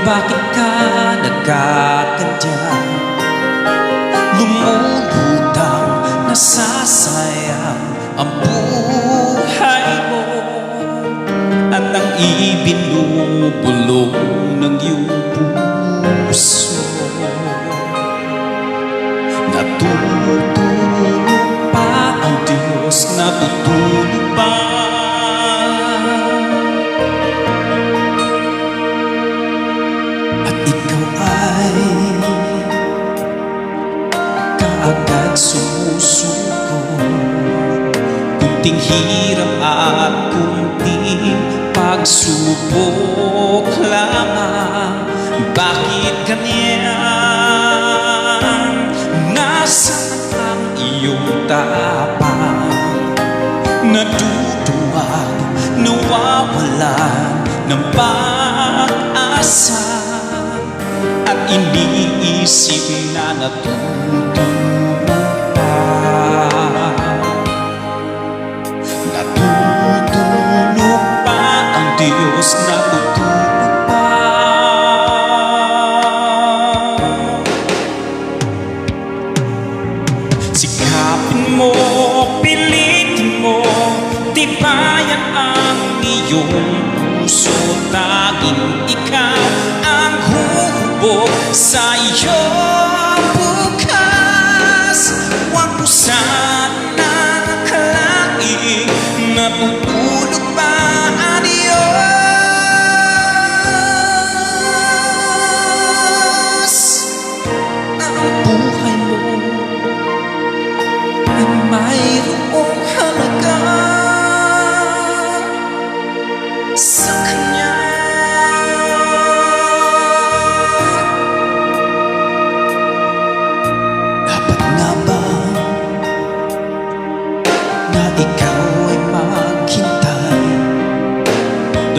bakit ka nagkaganyan? Lumulutang nasasayang ang buhay mo, at ang ibinubulong ng iyong puso. Natutulog pa ang Diyos, natutulog pa. At ikaw ay kaagad sumusuko. Kunting hirap at kunting pagsubok lamang. Bakit ganyan? Nasaan ang iyong tapang? Naduduwag, nawawalan ng pag-asa, at iniisip na natutulog pa. Natutulog pa ang Diyos, natutulog pa. Sikapin mo, pilitin mo, tibayan ang iyong puso. Tanging ikaw ang huhubog sa iyong bukas. Huwag mo sanang akalaing natutulog pa ang Diyos. Ang buhay mo ay mayroong halaga sa Kanya. Dapat nga ba na ikaw ay maghintay?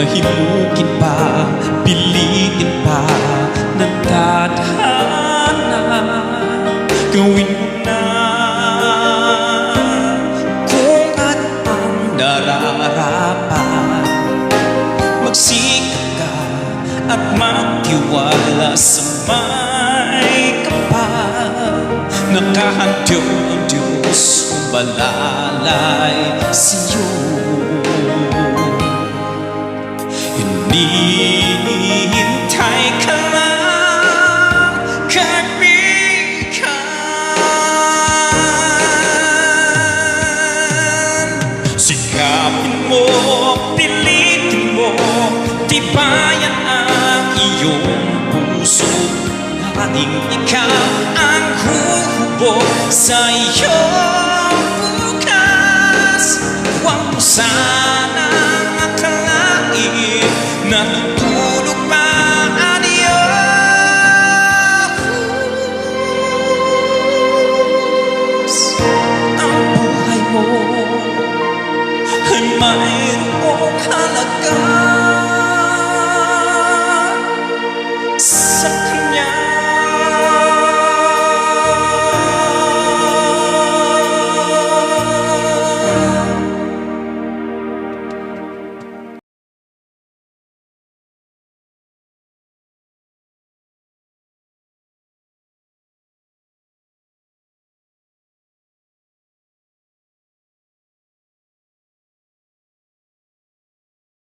Nahimukin pa, pilitin pa ng tadhana. Gawin mo na kung ano ang nararapat. Magsikap ka at magtiwala sa may kapal. Nakahandyo ang Diyos kung balalay sa'yo. Hinihintay ka lang, kaibigan. Sikapin mo, pilitin mo, tibayan ang iyong puso. Tanging ikaw ang huhubog sa iyo.